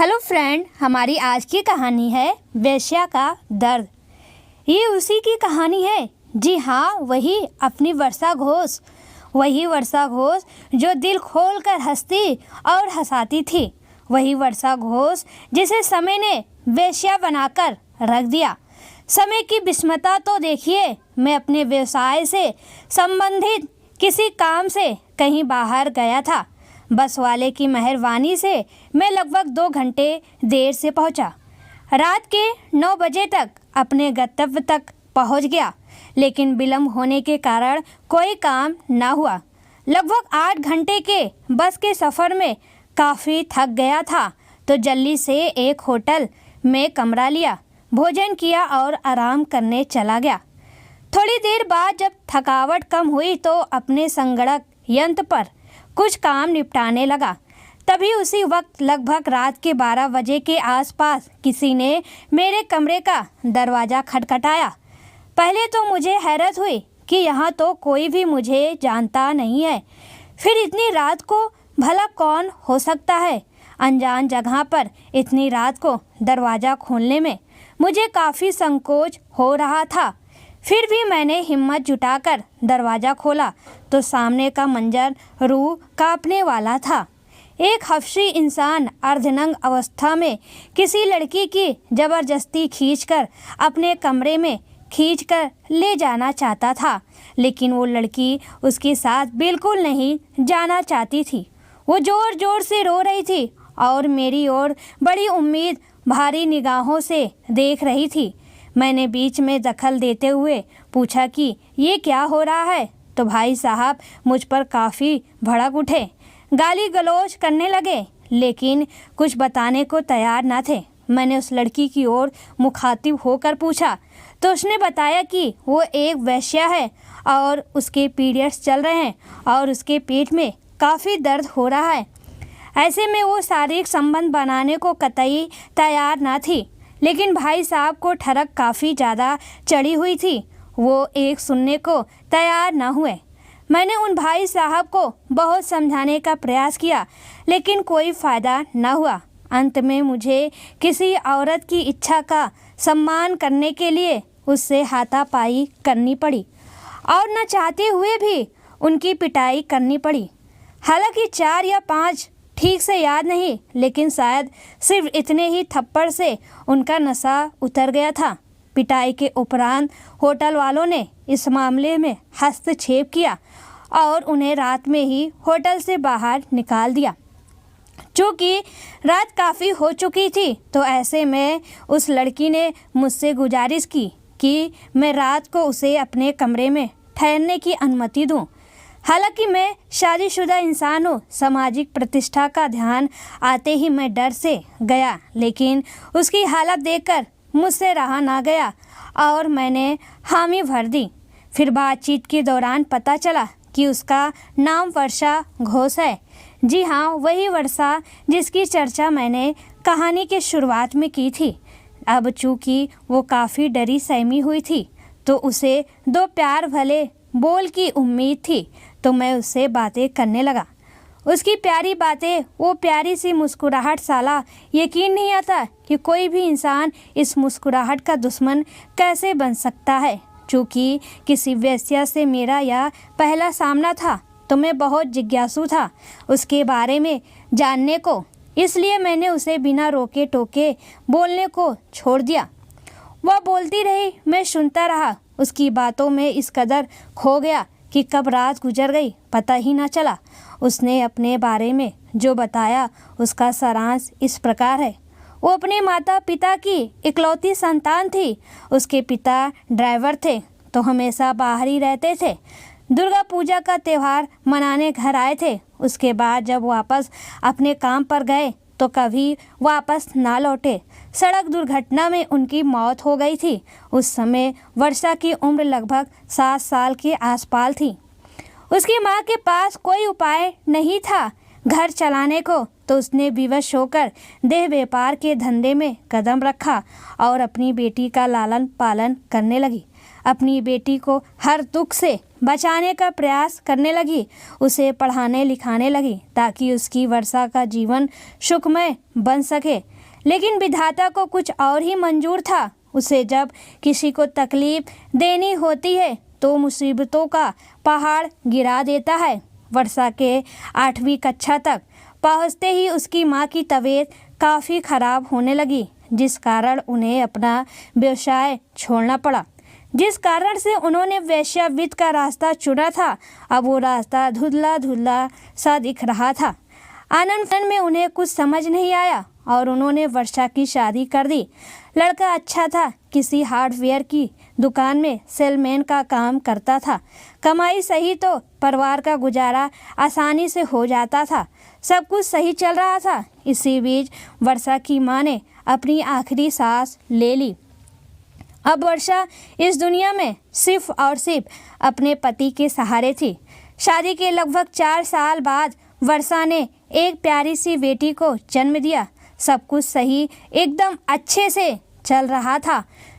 Hello friend, हमारी आज की कहानी है वेश्या का दर्द। ये उसी की कहानी है। जी हाँ, वही अपनी वर्षा घोष। वही वर्षा घोष जो दिल खोल कर हंसती और हंसाती थी। वही वर्षा घोष जिसे समय ने वेश्या बनाकर रख दिया। समय की विषमता तो देखिए, मैं अपने व्यवसाय से संबंधित किसी काम से कहीं बाहर गया था। बस वाले की मेहरबानी से मैं लगभग 2 घंटे देर से पहुंचा। रात के 9 बजे तक अपने गंतव्य तक पहुंच गया, लेकिन विलम्ब होने के कारण कोई काम ना हुआ। लगभग 8 घंटे के बस के सफ़र में काफ़ी थक गया था, तो जल्दी से एक होटल में कमरा लिया, भोजन किया और आराम करने चला गया। थोड़ी देर बाद जब थकावट कम हुई तो अपने संगणक यंत्र पर कुछ काम निपटाने लगा। तभी उसी वक्त लगभग रात के 12 बजे के आसपास किसी ने मेरे कमरे का दरवाज़ा खटखटाया। पहले तो मुझे हैरत हुई कि यहाँ तो कोई भी मुझे जानता नहीं है। फिर इतनी रात को भला कौन हो सकता है? अनजान जगह पर इतनी रात को दरवाज़ा खोलने में मुझे काफ़ी संकोच हो रहा था। फिर भी मैंने हिम्मत जुटाकर दरवाज़ा खोला तो सामने का मंजर रूह कांपने वाला था। एक हफ्शी इंसान अर्धनंग अवस्था में किसी लड़की की ज़बरदस्ती खींचकर अपने कमरे में खींचकर ले जाना चाहता था, लेकिन वो लड़की उसके साथ बिल्कुल नहीं जाना चाहती थी। वो ज़ोर ज़ोर से रो रही थी और मेरी ओर बड़ी उम्मीद भारी निगाहों से देख रही थी। मैंने बीच में दखल देते हुए पूछा कि ये क्या हो रहा है, तो भाई साहब मुझ पर काफ़ी भड़क उठे, गाली गलौज करने लगे, लेकिन कुछ बताने को तैयार ना थे। मैंने उस लड़की की ओर मुखातिब होकर पूछा तो उसने बताया कि वो एक वेश्या है और उसके पीरियड्स चल रहे हैं और उसके पेट में काफ़ी दर्द हो रहा है। ऐसे में वो शारीरिक संबंध बनाने को कतई तैयार ना थी, लेकिन भाई साहब को ठरक काफ़ी ज़्यादा चढ़ी हुई थी। वो एक सुनने को तैयार न हुए। मैंने उन भाई साहब को बहुत समझाने का प्रयास किया, लेकिन कोई फ़ायदा न हुआ। अंत में मुझे किसी औरत की इच्छा का सम्मान करने के लिए उससे हाथापाई करनी पड़ी और न चाहते हुए भी उनकी पिटाई करनी पड़ी। हालांकि 4 या 5 ठीक से याद नहीं, लेकिन शायद सिर्फ इतने ही थप्पड़ से उनका नशा उतर गया था। पिटाई के उपरांत होटल वालों ने इस मामले में हस्तक्षेप किया और उन्हें रात में ही होटल से बाहर निकाल दिया। चूँकि रात काफ़ी हो चुकी थी, तो ऐसे में उस लड़की ने मुझसे गुजारिश की कि मैं रात को उसे अपने कमरे में ठहरने की अनुमति दूँ। हालांकि मैं शादीशुदा इंसान हूँ, सामाजिक प्रतिष्ठा का ध्यान आते ही मैं डर से गया, लेकिन उसकी हालत देखकर मुझसे रहा ना गया और मैंने हामी भर दी। फिर बातचीत के दौरान पता चला कि उसका नाम वर्षा घोष है। जी हाँ, वही वर्षा जिसकी चर्चा मैंने कहानी के शुरुआत में की थी। अब चूँकि वो काफ़ी डरी सहमी हुई थी, तो उसे 2 प्यार भले बोल की उम्मीद थी, तो मैं उससे बातें करने लगा। उसकी प्यारी बातें, वो प्यारी सी मुस्कुराहट, साला यकीन नहीं आता कि कोई भी इंसान इस मुस्कुराहट का दुश्मन कैसे बन सकता है। चूँकि किसी वेश्या से मेरा यह पहला सामना था, तो मैं बहुत जिज्ञासु था उसके बारे में जानने को, इसलिए मैंने उसे बिना रोके टोके बोलने को छोड़ दिया। वह बोलती रही, मैं सुनता रहा। उसकी बातों में इस कदर खो गया कि कब रात गुजर गई पता ही ना चला। उसने अपने बारे में जो बताया उसका सारांश इस प्रकार है। वो अपने माता पिता की इकलौती संतान थी। उसके पिता ड्राइवर थे, तो हमेशा बाहर ही रहते थे। दुर्गा पूजा का त्यौहार मनाने घर आए थे। उसके बाद जब वापस अपने काम पर गए तो कभी वापस ना लौटे। सड़क दुर्घटना में उनकी मौत हो गई थी। उस समय वर्षा की उम्र लगभग 7 साल के आसपास थी। उसकी माँ के पास कोई उपाय नहीं था घर चलाने को, तो उसने विवश होकर देह व्यापार के धंधे में कदम रखा और अपनी बेटी का लालन पालन करने लगी। अपनी बेटी को हर दुख से बचाने का प्रयास करने लगी। उसे पढ़ाने लिखाने लगी ताकि उसकी वर्षा का जीवन सुखमय बन सके। लेकिन विधाता को कुछ और ही मंजूर था। उसे जब किसी को तकलीफ देनी होती है तो मुसीबतों का पहाड़ गिरा देता है। वर्षा के 8वीं कक्षा तक पहुँचते ही उसकी माँ की तबीयत काफ़ी ख़राब होने लगी, जिस कारण उन्हें अपना व्यवसाय छोड़ना पड़ा। जिस कारण से उन्होंने वेश्यावृत्ति का रास्ता चुना था। अब वो रास्ता धुंधला धुंधला सा दिख रहा था। आनंद में उन्हें कुछ समझ नहीं आया और उन्होंने वर्षा की शादी कर दी। लड़का अच्छा था, किसी हार्डवेयर की दुकान में सेलमैन का काम करता था। कमाई सही तो परिवार का गुजारा आसानी से हो जाता था। सब कुछ सही चल रहा था। इसी बीच वर्षा की माँ ने अपनी आखिरी सांस ले ली। अब वर्षा इस दुनिया में सिर्फ और सिर्फ अपने पति के सहारे थी। शादी के लगभग 4 साल बाद वर्षा ने एक प्यारी सी बेटी को जन्म दिया। सब कुछ सही एकदम अच्छे से चल रहा था।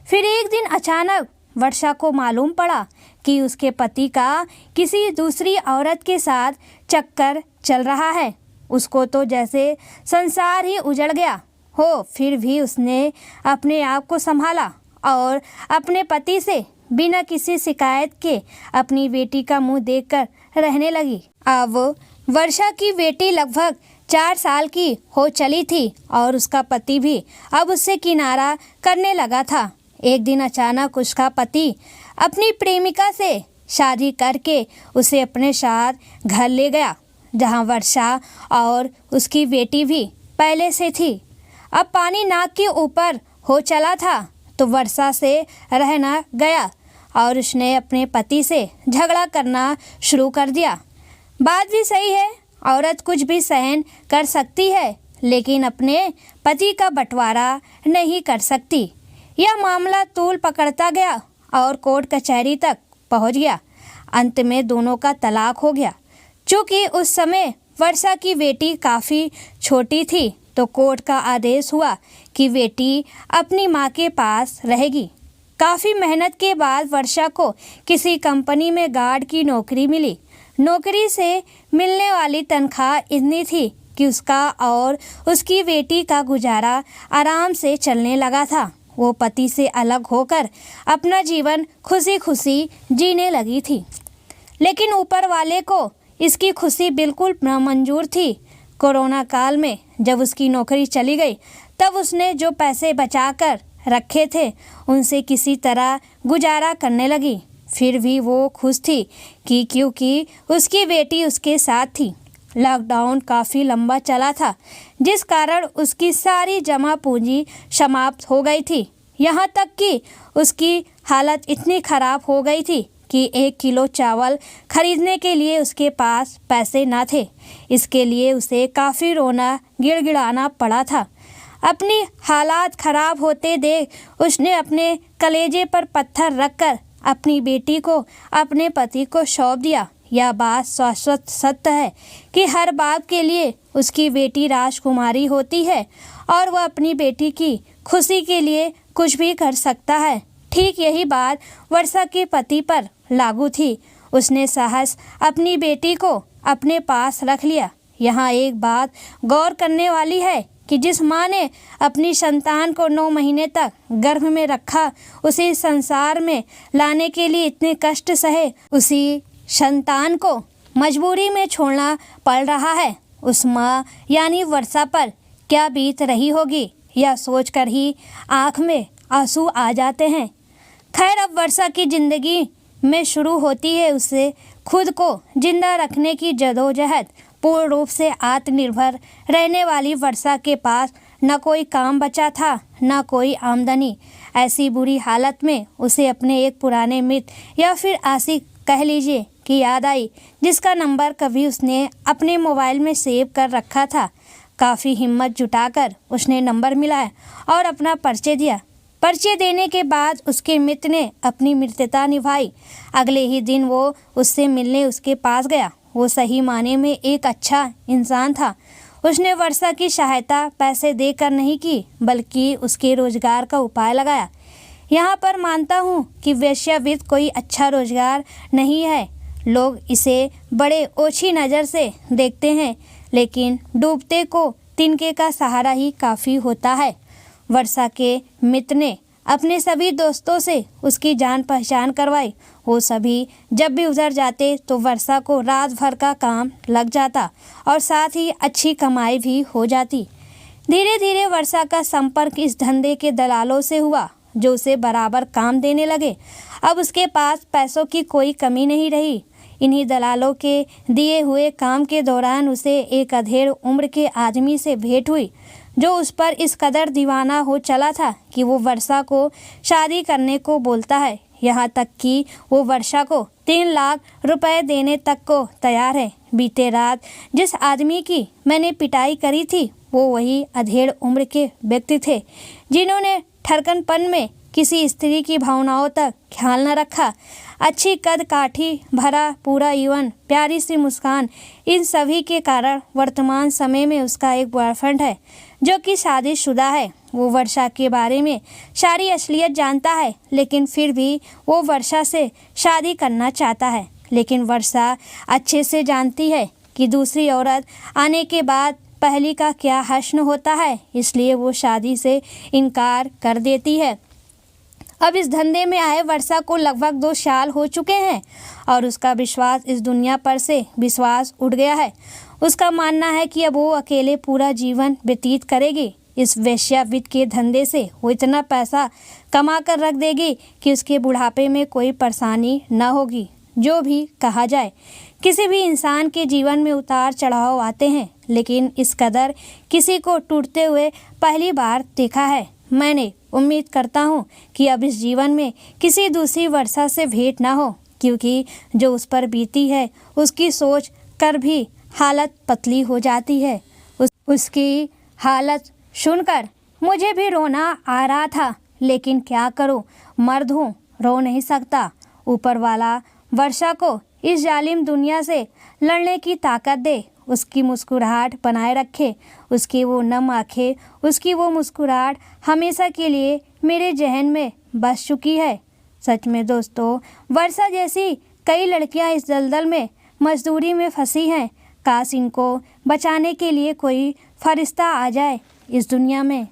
फिर एक दिन अचानक वर्षा को मालूम पड़ा कि उसके पति का किसी दूसरी औरत के साथ चक्कर चल रहा है। उसको तो जैसे संसार ही उजड़ गया हो। फिर भी उसने अपने आप को संभाला और अपने पति से बिना किसी शिकायत के अपनी बेटी का मुंह देखकर रहने लगी। अब वर्षा की बेटी लगभग 4 साल की हो चली थी और उसका पति भी अब उससे किनारा करने लगा था। एक दिन अचानक उसका पति अपनी प्रेमिका से शादी करके उसे अपने साथ घर ले गया, जहां वर्षा और उसकी बेटी भी पहले से थी। अब पानी नाक के ऊपर हो चला था तो वर्षा से रहना गया और उसने अपने पति से झगड़ा करना शुरू कर दिया। बात भी सही है, औरत कुछ भी सहन कर सकती है लेकिन अपने पति का बंटवारा नहीं कर सकती। यह मामला तूल पकड़ता गया और कोर्ट कचहरी तक पहुंच गया। अंत में दोनों का तलाक हो गया। चूँकि उस समय वर्षा की बेटी काफ़ी छोटी थी तो कोर्ट का आदेश हुआ कि बेटी अपनी माँ के पास रहेगी। काफ़ी मेहनत के बाद वर्षा को किसी कंपनी में गार्ड की नौकरी मिली। नौकरी से मिलने वाली तनख्वाह इतनी थी कि उसका और उसकी बेटी का गुजारा आराम से चलने लगा था। वो पति से अलग होकर अपना जीवन खुशी खुशी जीने लगी थी। लेकिन ऊपर वाले को इसकी खुशी बिल्कुल नामंजूर थी। कोरोना काल में जब उसकी नौकरी चली गई तब उसने जो पैसे बचाकर रखे थे उनसे किसी तरह गुजारा करने लगी। फिर भी वो खुश थी कि क्योंकि उसकी बेटी उसके साथ थी। लॉकडाउन काफ़ी लंबा चला था जिस कारण उसकी सारी जमा पूंजी समाप्त हो गई थी। यहाँ तक कि उसकी हालत इतनी ख़राब हो गई थी कि 1 किलो चावल खरीदने के लिए उसके पास पैसे ना थे। इसके लिए उसे काफ़ी रोना गिड़गिड़ाना पड़ा था। अपनी हालात ख़राब होते देख उसने अपने कलेजे पर पत्थर रखकर अपनी बेटी को अपने पति को सौंप दिया। यह बात शाश्वत सत्य है कि हर बाप के लिए उसकी बेटी राजकुमारी होती है और वह अपनी बेटी की खुशी के लिए कुछ भी कर सकता है। ठीक यही बात वर्षा के पति पर लागू थी। उसने साहस अपनी बेटी को अपने पास रख लिया। यहाँ एक बात गौर करने वाली है कि जिस माँ ने अपनी संतान को 9 महीने तक गर्भ में रखा, उसे संसार में लाने के लिए इतने कष्ट सहे, उसी संतान को मजबूरी में छोड़ना पड़ रहा है। उस माँ यानी वर्षा पर क्या बीत रही होगी, यह सोचकर ही आँख में आंसू आ जाते हैं। खैर, अब वर्षा की ज़िंदगी में शुरू होती है उसे खुद को जिंदा रखने की जदोजहद। पूर्ण रूप से आत्मनिर्भर रहने वाली वर्षा के पास न कोई काम बचा था न कोई आमदनी। ऐसी बुरी हालत में उसे अपने एक पुराने मित्र या फिर आशिक कह लीजिए की याद आई, जिसका नंबर कभी उसने अपने मोबाइल में सेव कर रखा था। काफ़ी हिम्मत जुटाकर उसने नंबर मिलाया और अपना परिचय दिया। परिचय देने के बाद उसके मित्र ने अपनी मित्रता निभाई। अगले ही दिन वो उससे मिलने उसके पास गया। वो सही माने में एक अच्छा इंसान था। उसने वर्षा की सहायता पैसे देकर नहीं की, बल्कि उसके रोजगार का उपाय लगाया। यहाँ पर मानता हूँ कि वेश्यावृत्ति कोई अच्छा रोजगार नहीं है। लोग इसे बड़े ओछी नज़र से देखते हैं, लेकिन डूबते को तिनके का सहारा ही काफ़ी होता है। वर्षा के मित्र ने अपने सभी दोस्तों से उसकी जान पहचान करवाई। वो सभी जब भी उधर जाते तो वर्षा को रात भर का काम लग जाता और साथ ही अच्छी कमाई भी हो जाती। धीरे धीरे वर्षा का संपर्क इस धंधे के दलालों से हुआ, जो उसे बराबर काम देने लगे। अब उसके पास पैसों की कोई कमी नहीं रही। इन्हीं दलालों के दिए हुए काम के दौरान उसे एक अधेड़ उम्र के आदमी से भेंट हुई, जो उस पर इस कदर दीवाना हो चला था कि वो वर्षा को शादी करने को बोलता है। यहाँ तक कि वो वर्षा को 3 लाख रुपए देने तक को तैयार है। बीते रात जिस आदमी की मैंने पिटाई करी थी, वो वही अधेड़ उम्र के व्यक्ति थे, जिन्होंने ठरकनपन में किसी स्त्री की भावनाओं तक ख्याल न रखा। अच्छी कद काठी भरा पूरा यौवन, प्यारी सी मुस्कान, इन सभी के कारण वर्तमान समय में उसका एक बॉयफ्रेंड है, जो कि शादीशुदा है। वो वर्षा के बारे में सारी असलियत जानता है, लेकिन फिर भी वो वर्षा से शादी करना चाहता है। लेकिन वर्षा अच्छे से जानती है कि दूसरी औरत आने के बाद पहली का क्या हश्न होता है, इसलिए वो शादी से इनकार कर देती है। अब इस धंधे में आए वर्षा को लगभग 2 साल हो चुके हैं और उसका विश्वास इस दुनिया पर से विश्वास उठ गया है। उसका मानना है कि अब वो अकेले पूरा जीवन व्यतीत करेगी। इस वेश्यावृत्ति के धंधे से वो इतना पैसा कमा कर रख देगी कि उसके बुढ़ापे में कोई परेशानी न होगी। जो भी कहा जाए, किसी भी इंसान के जीवन में उतार चढ़ाव आते हैं, लेकिन इस कदर किसी को टूटते हुए पहली बार देखा है। मैंने उम्मीद करता हूँ कि अब इस जीवन में किसी दूसरी वर्षा से भेंट ना हो, क्योंकि जो उस पर बीती है उसकी सोच कर भी हालत पतली हो जाती है। उसकी हालत सुनकर मुझे भी रोना आ रहा था, लेकिन क्या करूँ, मर्द हूँ, रो नहीं सकता। ऊपर वाला वर्षा को इस जालिम दुनिया से लड़ने की ताकत दे, उसकी मुस्कुराहट बनाए रखे। उसकी वो नम आँखें, उसकी वो मुस्कुराहट हमेशा के लिए मेरे जहन में बस चुकी है। सच में दोस्तों, वर्षा जैसी कई लड़कियां इस दलदल में मजदूरी में फंसी हैं। काश इनको बचाने के लिए कोई फरिश्ता आ जाए इस दुनिया में।